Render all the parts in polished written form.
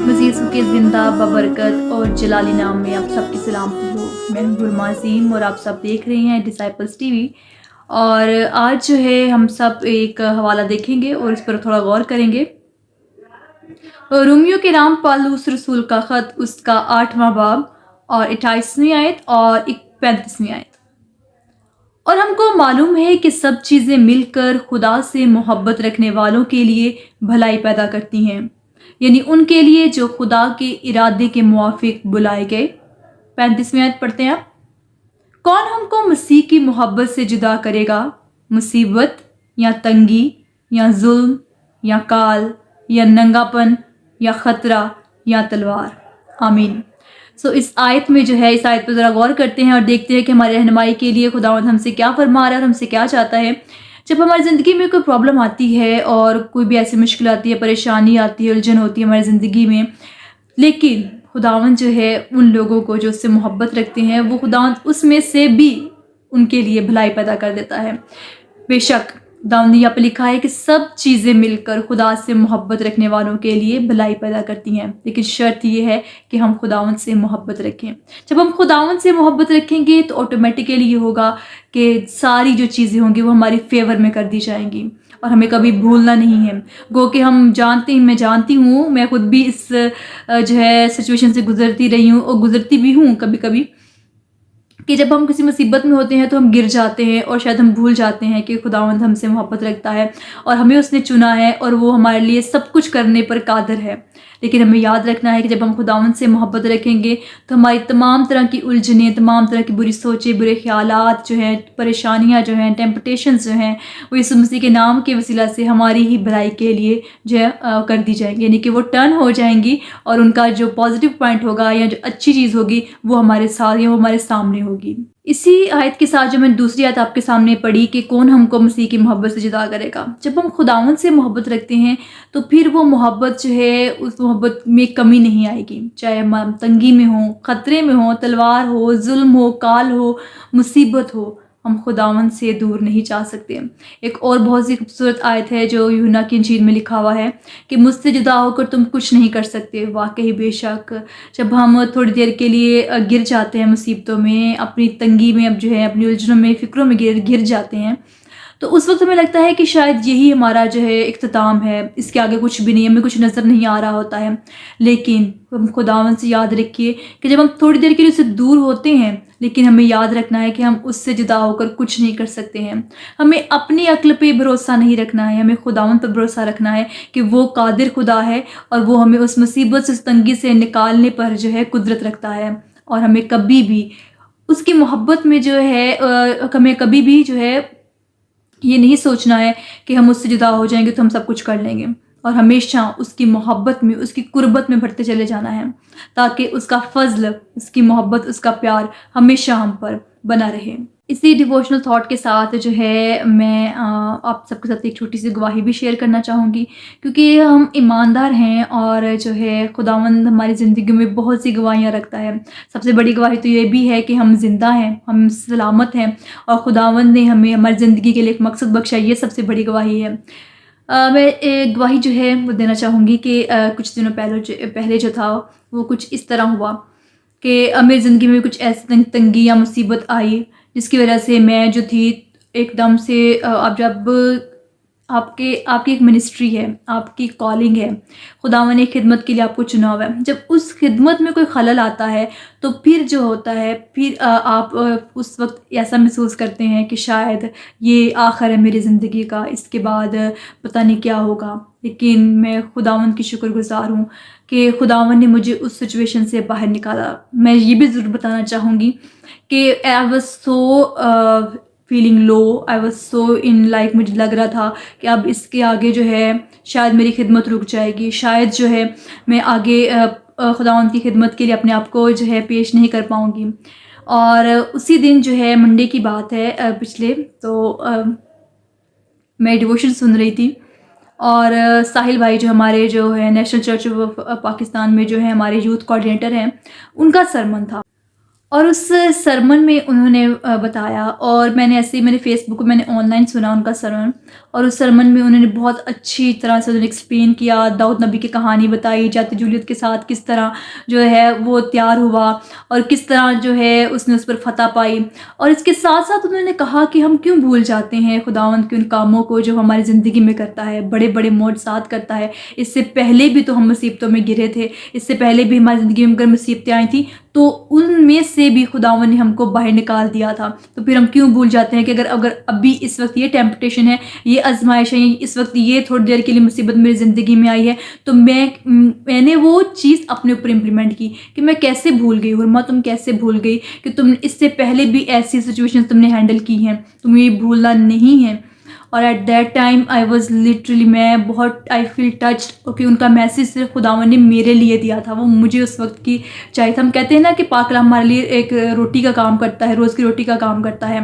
मसीह यीशु के जिंदा बबरकत और जलाली नाम में आप सबकी सलाम हो। मैं हूं गुलमा अज़ीम और आप सब देख रहे हैं डिसाइपल्स टीवी। और आज जो है हम सब एक हवाला देखेंगे और इस पर थोड़ा गौर करेंगे। रोमियो के नाम पौलुस रसूल का ख़त, उसका 8वां बाब और 28वीं आयत और 35वीं आयत। और हमको मालूम है कि सब चीज़ें मिलकर खुदा से मोहब्बत रखने वालों के लिए भलाई पैदा करती हैं, यानी उनके लिए जो खुदा के इरादे के मुआफिक बुलाए गए। 35वीं आयत पढ़ते हैं आप। कौन हमको मसीह की मोहब्बत से जुदा करेगा? मुसीबत या तंगी या जुल्म या काल या नंगापन या ख़तरा या तलवार। आमीन। इस आयत में जो है, इस आयत पर ज़रा गौर करते हैं और देखते हैं कि हमारे रहनुमाई के लिए खुदावंद हमसे क्या फरमा रहा है और हमसे क्या चाहता है। जब हमारी ज़िंदगी में कोई प्रॉब्लम आती है और कोई भी ऐसी मुश्किल आती है, परेशानी आती है, उलझन होती है हमारी ज़िंदगी में, लेकिन खुदावंद जो है उन लोगों को जो उससे मोहब्बत रखते हैं, वो खुदावंद उसमें से भी उनके लिए भलाई पैदा कर देता है। बेशक खुदावंद ने यहाँ पर लिखा है कि सब चीज़ें मिलकर खुदा से मोहब्बत रखने वालों के लिए भलाई पैदा करती हैं, लेकिन शर्त ये है कि हम खुदावंद से मोहब्बत रखें। जब हम खुदावंद से मोहब्बत रखेंगे तो ऑटोमेटिकली ये होगा कि सारी जो चीज़ें होंगी वो हमारी फेवर में कर दी जाएंगी और हमें कभी भूलना नहीं है। गो कि हम जानते हैं, मैं जानती हूँ, मैं खुद भी इस जो है सिचुएशन से गुजरती रही हूँ और गुजरती भी हूँ कभी कभी, कि जब हम किसी मुसीबत में होते हैं तो हम गिर जाते हैं और शायद हम भूल जाते हैं कि खुदावंद हमसे मोहब्बत रखता है और हमें उसने चुना है और वो हमारे लिए सब कुछ करने पर कादिर है। लेकिन हमें याद रखना है कि जब हम खुदावंद से मोहब्बत रखेंगे तो हमारी तमाम तरह की उलझनें, तमाम तरह की बुरी सोचें, बुरे ख्यालात जो हैं, परेशानियां जो हैं, टेम्पटेशंस जो हैं, वो यीशु मसीह के नाम के वसीला से हमारी ही भलाई के लिए जो है कर दी जाएंगी, यानी कि वो टर्न हो जाएंगी और उनका जो पॉजिटिव पॉइंट होगा या जो अच्छी चीज़ होगी वो हमारे साथ या वो हमारे सामने होगी। इसी आयत के साथ जो मैंने दूसरी आयत आपके सामने पढ़ी कि कौन हमको मसीह की मोहब्बत से जुदा करेगा। जब हम खुदावंद से मोहब्बत रखते हैं तो फिर वो मोहब्बत जो है, उस मोहब्बत में कमी नहीं आएगी। चाहे हम तंगी में हो, ख़तरे में हो, तलवार हो, जुल्म हो, काल हो, मुसीबत हो, हम खुदावंद से दूर नहीं जा सकते। एक और बहुत सी खूबसूरत आयत है जो यूहन्ना की इंजील में लिखा हुआ है कि मुझसे जुदा होकर तुम कुछ नहीं कर सकते। वाकई बेशक जब हम थोड़ी देर के लिए गिर जाते हैं मुसीबतों में, अपनी तंगी में, अब जो है अपनी उलझनों में, फ़िक्रों में गिर जाते हैं, तो उस वक्त हमें लगता है कि शायद यही हमारा जो है इख्तिताम है, इसके आगे कुछ भी नहीं, हमें कुछ नज़र नहीं आ रहा होता है। लेकिन हम खुदावंद से याद रखिए कि जब हम थोड़ी देर के लिए उससे दूर होते हैं, लेकिन हमें याद रखना है कि हम उससे जुदा होकर कुछ नहीं कर सकते हैं। हमें अपनी अक्ल पे भरोसा नहीं रखना है, हमें खुदावंद पर भरोसा रखना है कि वो कादिर खुदा है और वो हमें उस मुसीबत से, उस तंगी से निकालने पर जो है कुदरत रखता है। और हमें कभी भी उसकी मोहब्बत में जो है हमें कभी भी जो है ये नहीं सोचना है कि हम उससे जुदा हो जाएंगे तो हम सब कुछ कर लेंगे, और हमेशा उसकी मोहब्बत में, उसकी कुर्बत में बढ़ते चले जाना है ताकि उसका फजल, उसकी मोहब्बत, उसका प्यार हमेशा हम पर बना रहे। इसी डिवोशनल थॉट के साथ जो है मैं आप सबके साथ एक छोटी सी गवाही भी शेयर करना चाहूँगी, क्योंकि हम ईमानदार हैं और जो है खुदावंद हमारी ज़िंदगी में बहुत सी गवाहियाँ रखता है। सबसे बड़ी गवाही तो ये भी है कि हम जिंदा हैं, हम सलामत हैं और खुदावंद ने हमें हमारी ज़िंदगी के लिए एक मकसद बख्शा, ये सबसे बड़ी गवाही है। मैं एक गवाही जो है वो देना चाहूँगी कि कुछ दिनों पहले जो था वो कुछ इस तरह हुआ कि मेरी ज़िंदगी में कुछ ऐसी तंगी या मुसीबत आई जिसकी वजह से मैं जो थी एकदम से अब जब आपकी एक मिनिस्ट्री है, आपकी कॉलिंग है, खुदावंद ने खिदमत के लिए आपको चुना हुआ है, जब उस खिदमत में कोई खलल आता है तो फिर जो होता है, फिर आप उस वक्त ऐसा महसूस करते हैं कि शायद ये आखिर है मेरी ज़िंदगी का, इसके बाद पता नहीं क्या होगा। लेकिन मैं खुदावंद की शुक्रगुजार हूँ कि खुदावंद ने मुझे उस सिचुएशन से बाहर निकाला। मैं ये भी ज़रूर बताना चाहूँगी कि I was so feeling low, I was so in like, मुझे लग रहा था कि अब इसके आगे जो है शायद मेरी खिदमत रुक जाएगी, शायद जो है मैं आगे खुदावंद की खिदमत के लिए अपने आप को जो है पेश नहीं कर पाऊँगी। और उसी दिन जो है मंडे की बात है पिछले, तो मैं डिवोशन सुन रही थी और साहिल भाई जो हमारे जो है नेशनल चर्च ऑफ पाकिस्तान में जो है हमारे यूथ कोऑर्डिनेटर हैं, उनका सरमन था। اور اس سرمن میں انہوں نے بتایا، اور میں نے ایسے ہی میرے فیس بک پہ میں نے آن لائن سنا ان کا سرمن، اور اس سرمن میں انہوں نے بہت اچھی طرح سے انہوں نے ایکسپلین کیا، داؤد نبی کی کہانی بتائی، جاتی جولیت کے ساتھ کس طرح جو ہے وہ تیار ہوا، اور کس طرح جو ہے اس نے اس پر فتح پائی، اور اس کے ساتھ ساتھ انہوں نے کہا کہ ہم کیوں بھول جاتے ہیں خداوند کے ان کاموں کو جو ہماری زندگی میں کرتا ہے، بڑے بڑے معجزات کرتا ہے۔ اس سے پہلے بھی تو ہم مصیبتوں میں گرے تھے، اس سے پہلے بھی ہماری زندگی میں اگر مصیبتیں آئی تھیں تو ان میں سے بھی خداوند نے ہم کو باہر نکال دیا تھا۔ تو پھر ہم کیوں بھول جاتے ہیں کہ اگر ابھی اس وقت یہ ٹیمپٹیشن ہے، یہ آزمائش ہے، اس وقت یہ تھوڑی دیر کے لیے مصیبت میری زندگی میں آئی ہے، تو میں نے وہ چیز اپنے اوپر امپلیمنٹ کی کہ میں کیسے بھول گئی، حرمہ تم کیسے بھول گئی کہ تم اس سے پہلے بھی ایسی سچویشن تم نے ہینڈل کی ہیں، تمہیں یہ بھولنا نہیں ہے۔ اور at that time I was literally, میں بہت آئی فیل ٹچڈ کہ ان کا میسیج صرف خداوند نے میرے لیے دیا تھا، وہ مجھے اس وقت کی چاہیے تھا۔ ہم کہتے ہیں نا کہ پاک کلام ہمارے لیے ایک روٹی کا کام کرتا ہے، روز کی روٹی کا کام کرتا ہے،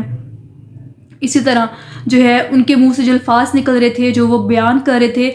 اسی طرح جو ہے ان کے منہ سے جو الفاظ نکل رہے تھے، جو وہ بیان کر رہے تھے،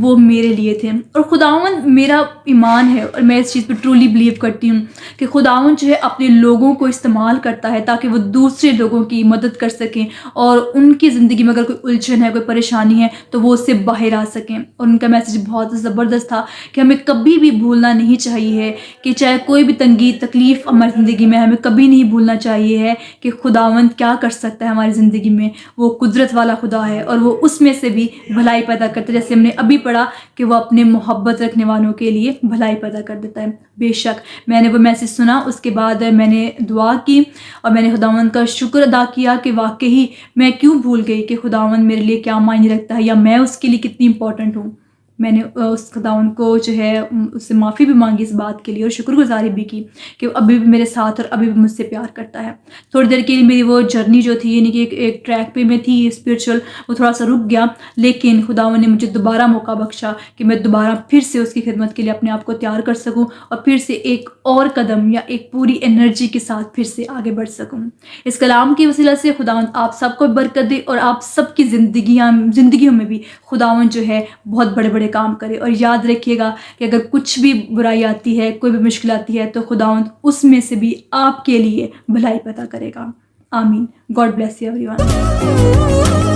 وہ میرے لیے تھے۔ اور خداوند، میرا ایمان ہے اور میں اس چیز پہ ٹرولی بلیو کرتی ہوں کہ خداوند جو ہے اپنے لوگوں کو استعمال کرتا ہے تاکہ وہ دوسرے لوگوں کی مدد کر سکیں، اور ان کی زندگی میں اگر کوئی الجھن ہے، کوئی پریشانی ہے تو وہ اس سے باہر آ سکیں۔ اور ان کا میسیج بہت زبردست تھا کہ ہمیں کبھی بھی بھولنا نہیں چاہیے کہ چاہے کوئی بھی تنگی تکلیف ہماری زندگی میں، ہمیں کبھی نہیں بھولنا چاہیے ہے کہ خداوند کیا کر سکتا ہے ہماری زندگی میں۔ وہ قدرت والا خدا ہے اور وہ اس میں سے بھی بھلائی پیدا کرتا ہے، جیسے ہم نے ابھی پڑھا کہ وہ اپنے محبت رکھنے والوں کے لیے بھلائی پیدا کر دیتا ہے۔ بے شک میں نے وہ میسیج سنا، اس کے بعد میں نے دعا کی اور میں نے خداوند کا شکر ادا کیا کہ واقعی میں کیوں بھول گئی کہ خداوند میرے لیے کیا معنی رکھتا ہے، یا میں اس کے لیے کتنی امپورٹنٹ ہوں۔ میں نے اس خداوند کو جو ہے اس سے معافی بھی مانگی اس بات کے لیے، اور شکر گزاری بھی کی کہ وہ ابھی بھی میرے ساتھ اور ابھی بھی مجھ سے پیار کرتا ہے۔ تھوڑی دیر کے لیے میری وہ جرنی جو تھی، یعنی کہ ایک ٹریک پہ میں تھی اسپرچل، وہ تھوڑا سا رک گیا، لیکن خداوند نے مجھے دوبارہ موقع بخشا کہ میں دوبارہ پھر سے اس کی خدمت کے لیے اپنے آپ کو تیار کر سکوں، اور پھر سے ایک اور قدم یا ایک پوری انرجی کے ساتھ پھر سے آگے بڑھ سکوں۔ اس کلام کی وسیلہ سے خداوند آپ سب کو برکت دے، اور آپ سب کی زندگیوں میں بھی خداوند جو ہے بہت بڑے بڑے کام کرے۔ اور یاد رکھیے گا کہ اگر کچھ بھی برائی آتی ہے، کوئی بھی مشکل آتی ہے، تو خداوند اس میں سے بھی آپ کے لیے بھلائی پیدا کرے گا۔ آمین۔ God bless you every one.